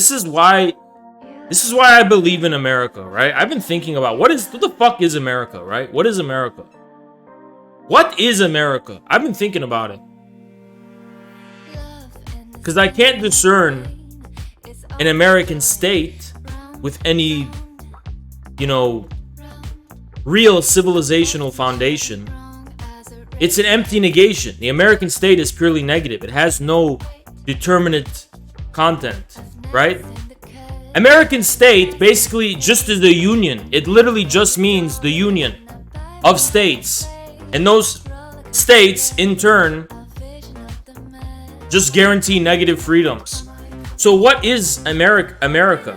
This is why I believe in America, right? I've been thinking about what the fuck is America, right? What is America? What is America? I've been thinking about it. Because I can't discern an American state with any, real civilizational foundation. It's an empty negation. The American state is purely negative. It has no determinate content, right? American state basically just is the union. It literally just means the union of states. And those states, in turn, just guarantee negative freedoms. So what is America?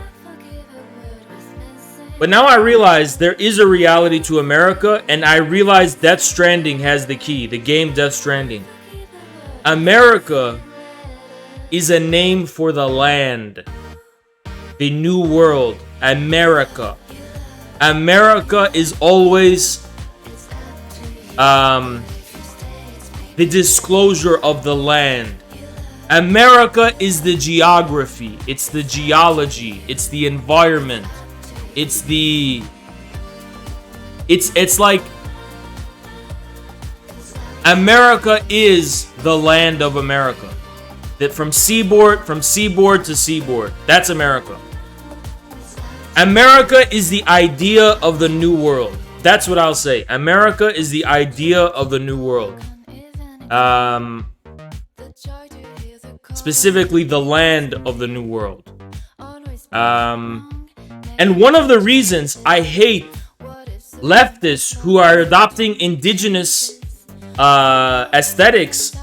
But now I realize there is a reality to America, and I realize Death Stranding has the key, the game Death Stranding. America is a name for the land. The new world. America. America is always the disclosure of the land. America is the geography. It's the geology. It's the environment. It's like America is the land of America. That from seaboard to seaboard. That's America. America is the idea of the new world. That's what I'll say. America is the idea of the new world. Specifically the land of the new world. And one of the reasons I hate leftists who are adopting indigenous aesthetics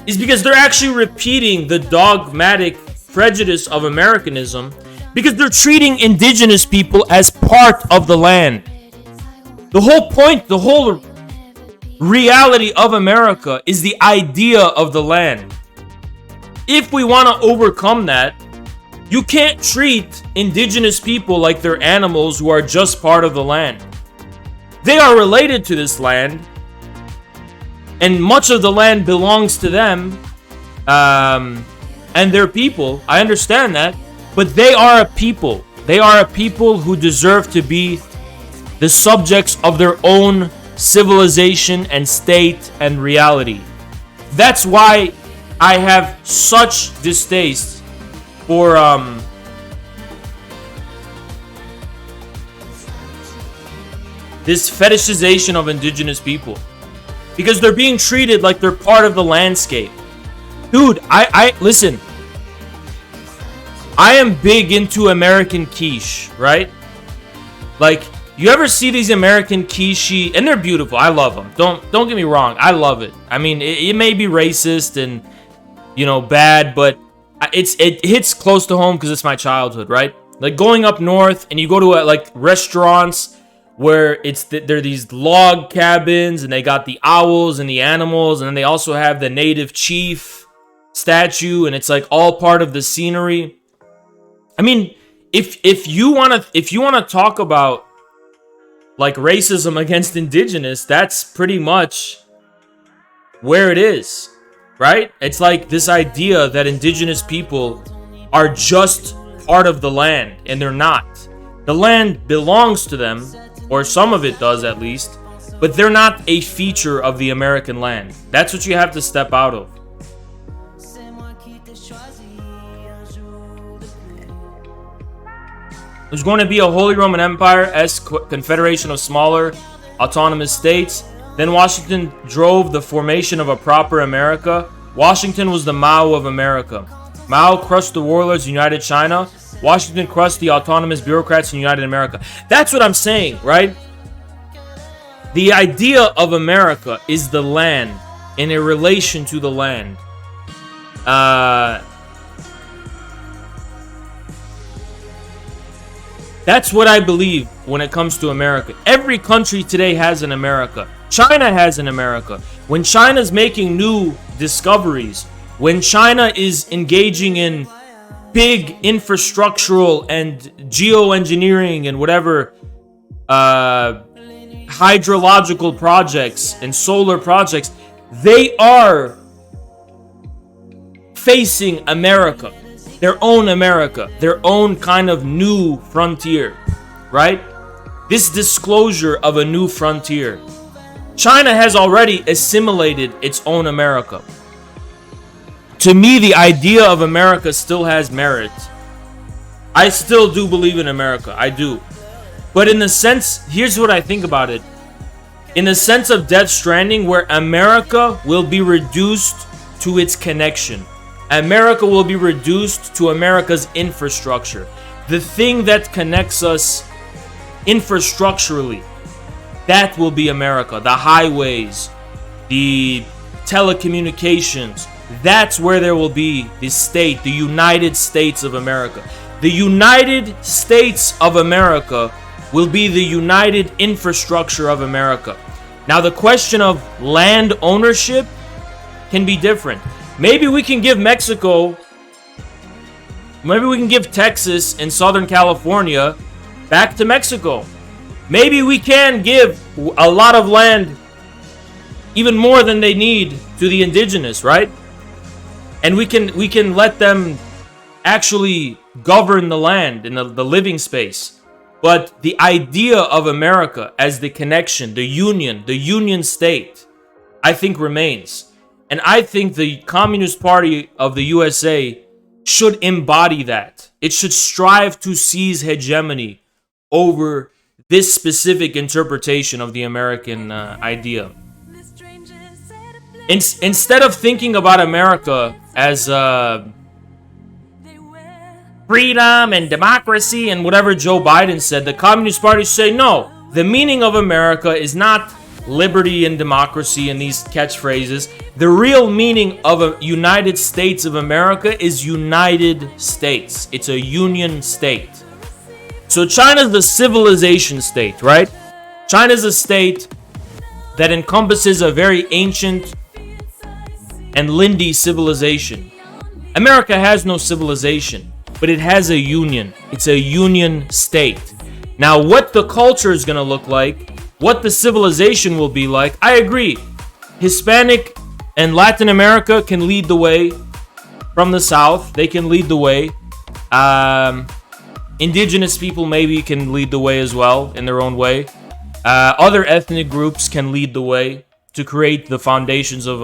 is because they're actually repeating the dogmatic prejudice of Americanism, because they're treating indigenous people as part of the land. The whole point, the whole reality of America is the idea of the land. If we want to overcome that, you can't treat indigenous people like they're animals who are just part of the land. They are related to this land, and much of the land belongs to them and their people. I understand that, but they are a people. They are a people who deserve to be the subjects of their own civilization and state and reality. That's why I have such distaste for this fetishization of indigenous people, because they're being treated like they're part of the landscape. Dude, I listen. I am big into American quiche, right? Like, you ever see these American quiche, and they're beautiful. I love them. Don't get me wrong. I love it. I mean, it may be racist and bad, but it hits close to home because it's my childhood, right? Like going up north and you go to like restaurants where they're these log cabins and they got the owls and the animals, and then they also have the native chief statue, and it's like all part of the scenery. I mean, if you want to talk about like racism against indigenous, that's pretty much where it is, right? It's like this idea that indigenous people are just part of the land, and they're not. The land belongs to them, or some of it does at least, but they're not a feature of the American land. That's what you have to step out of. There's going to be a Holy Roman Empire-esque confederation of smaller autonomous states. Then Washington drove the formation of a proper America. Washington was the Mao of America. Mao crushed the warlords and united China. Washington crushed the autonomous bureaucrats and united America. That's what I'm saying, right? The idea of America is the land, in a relation to the land. That's what I believe when it comes to America. Every country today has an America. China has an America. When China's making new discoveries, when China is engaging in big infrastructural and geoengineering and whatever hydrological projects and solar projects, they are facing America. their own America, their own kind of new frontier, right? This disclosure of a new frontier. China has already assimilated its own America. To me, the idea of America still has merit. I still do believe in America. I do. But in the sense, here's what I think about it. In the sense of Death Stranding, where America will be reduced to its connection. America will be reduced to America's infrastructure. The thing that connects us infrastructurally. That will be America. The highways, the telecommunications. That's where there will be the state, the United States of America. The United States of America will be the united infrastructure of America. Now, the question of land ownership can be different. Maybe we can give Mexico, maybe we can give Texas and Southern California back to Mexico. Maybe we can give a lot of land, even more than they need, to the indigenous, right? And we can let them actually govern the land and the living space. But the idea of America as the connection, the union state, I think remains. And I think the Communist Party of the USA should embody that. It should strive to seize hegemony over this specific interpretation of the American idea. Instead of thinking about America as freedom and democracy and whatever Joe Biden said, the Communist Party say, no, the meaning of America is not liberty and democracy and these catchphrases. The real meaning of a United States of America is United States. It's a union state. So China's the civilization state, right? China's a state that encompasses a very ancient and lindy civilization. America has no civilization, but it has a union. It's a union state. Now, what the culture is going to look like, what the civilization will be like, I agree. Hispanic and Latin America can lead the way from the South. They can lead the way. Indigenous people maybe can lead the way as well in their own way. Other ethnic groups can lead the way to create the foundations of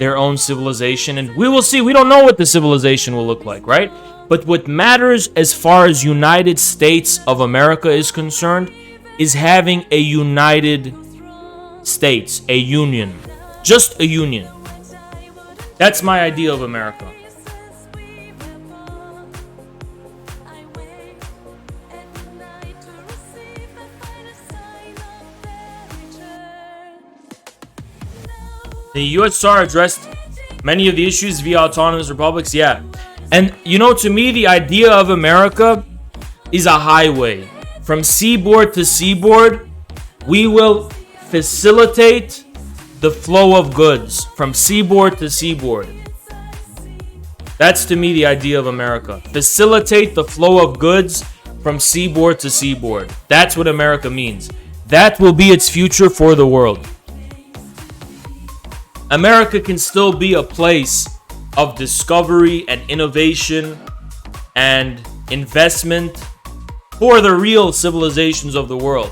their own civilization. And we will see. We don't know what the civilization will look like, right? But what matters as far as United States of America is concerned is having a United States, a union. Just a union. That's my idea of America. The USSR addressed many of the issues via autonomous republics, yeah. And, you know, to me, the idea of America is a highway. From seaboard to seaboard, we will facilitate the flow of goods from seaboard to seaboard. That's, to me, the idea of America. Facilitate the flow of goods from seaboard to seaboard. That's what America means. That will be its future for the world. America can still be a place of discovery and innovation and investment for the real civilizations of the world.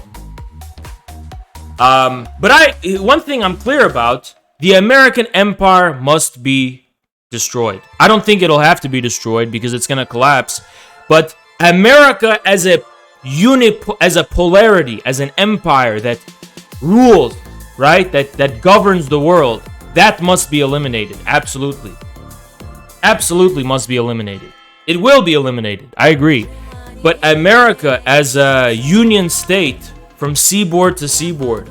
But one thing I'm clear about, the American empire must be destroyed. I don't think it'll have to be destroyed because it's going to collapse. But America as a unit, as a polarity, as an empire that rules, right? That governs the world. That must be eliminated. Absolutely. Absolutely must be eliminated. It will be eliminated. I agree. But America as a union state from seaboard to seaboard,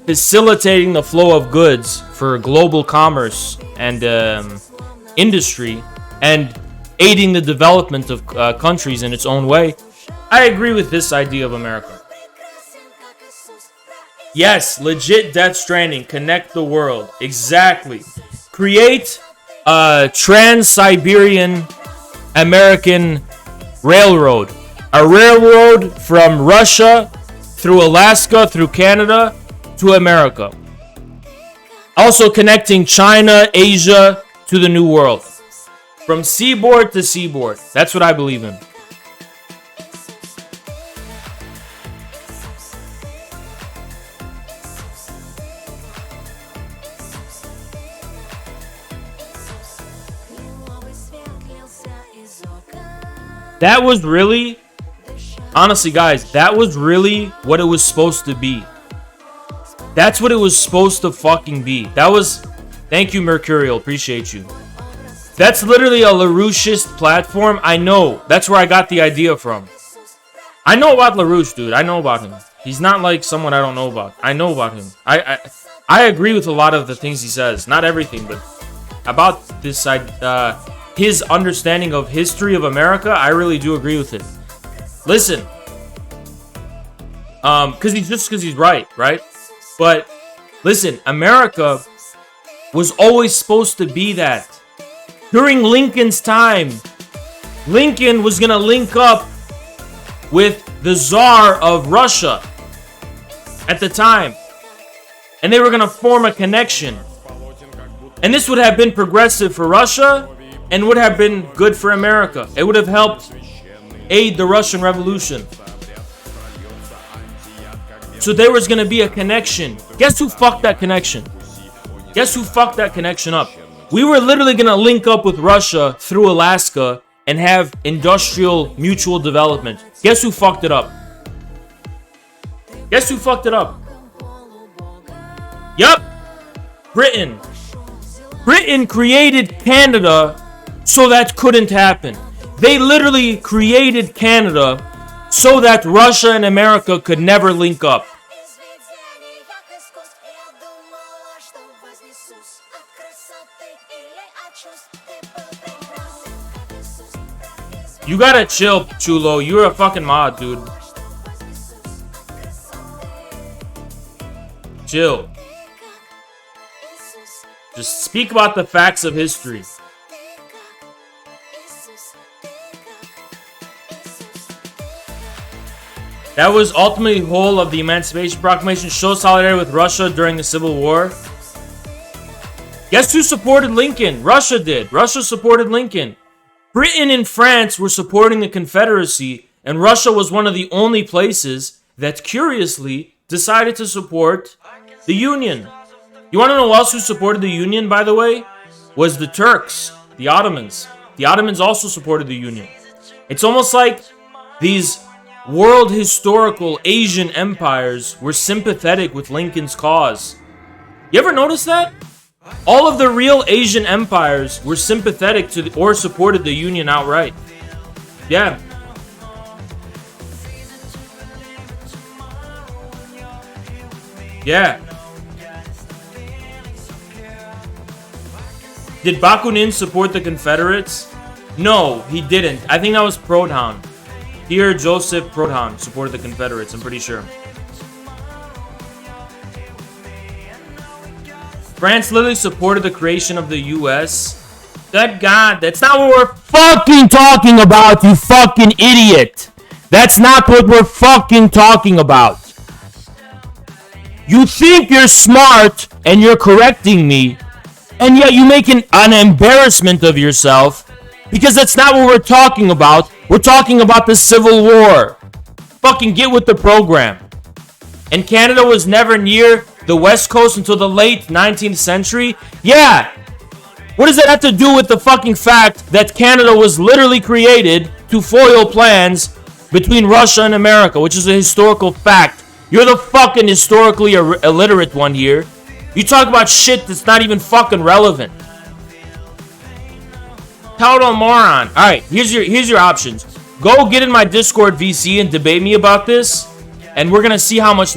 facilitating the flow of goods for global commerce and industry and aiding the development of countries in its own way, I agree with this idea of America. Yes, legit Death Stranding. Connect the world. Exactly. Create a Trans-Siberian American railroad. A railroad from Russia through Alaska, through Canada, to America. Also connecting China, Asia, to the New World. From seaboard to seaboard. That's what I believe in. That was really, honestly, guys, that was really what it was supposed to be. That's what it was supposed to fucking be. That was, thank you, Mercurial, appreciate you. That's literally a LaRoucheist platform. I know. That's where I got the idea from. I know about LaRouche, dude. I know about him. He's not like someone I don't know about. I know about him. I agree with a lot of the things he says. Not everything, but about this side, his understanding of history of America, I really do agree with it. Listen, because he's right? But listen, America was always supposed to be that. During Lincoln's time, Lincoln was gonna link up with the Tsar of Russia at the time, and they were gonna form a connection. And this would have been progressive for Russia and would have been good for America. It would have helped aid the Russian Revolution. So there was going to be a connection. Guess who fucked that connection? Guess who fucked that connection up? We were literally going to link up with Russia through Alaska and have industrial mutual development. Guess who fucked it up? Guess who fucked it up? Yup. Britain. Britain created Canada so that couldn't happen. They literally created Canada so that Russia and America could never link up. You gotta chill, Chulo. You're a fucking mod, dude. Chill. Just speak about the facts of history. That was ultimately the whole of the Emancipation Proclamation. Show solidarity with Russia during the Civil War. Guess who supported Lincoln? Russia did. Russia supported Lincoln. Britain and France were supporting the Confederacy, and Russia was one of the only places that, curiously, decided to support the Union. You want to know who else who supported the Union, by the way? Was the Turks, the Ottomans. The Ottomans also supported the Union. It's almost like these world historical Asian empires were sympathetic with Lincoln's cause. You ever notice that? All of the real Asian empires were sympathetic to or supported the Union outright. Yeah. Yeah. Did Bakunin support the Confederates? No, he didn't. I think that was Proudhon. Here, Joseph Proudhon supported the Confederates, I'm pretty sure. France literally supported the creation of the U.S. Good God, that's not what we're fucking talking about, you fucking idiot. That's not what we're fucking talking about. You think you're smart and you're correcting me, and yet you make an embarrassment of yourself because that's not what we're talking about. We're talking about the Civil War. Fucking get with the program. And Canada was never near the West Coast until the late 19th century? Yeah. What does that have to do with the fucking fact that Canada was literally created to foil plans between Russia and America, which is a historical fact? You're the fucking historically illiterate one here. You talk about shit that's not even fucking relevant. Total moron. Alright, here's your options. Go get in my Discord VC and debate me about this, and we're gonna see how much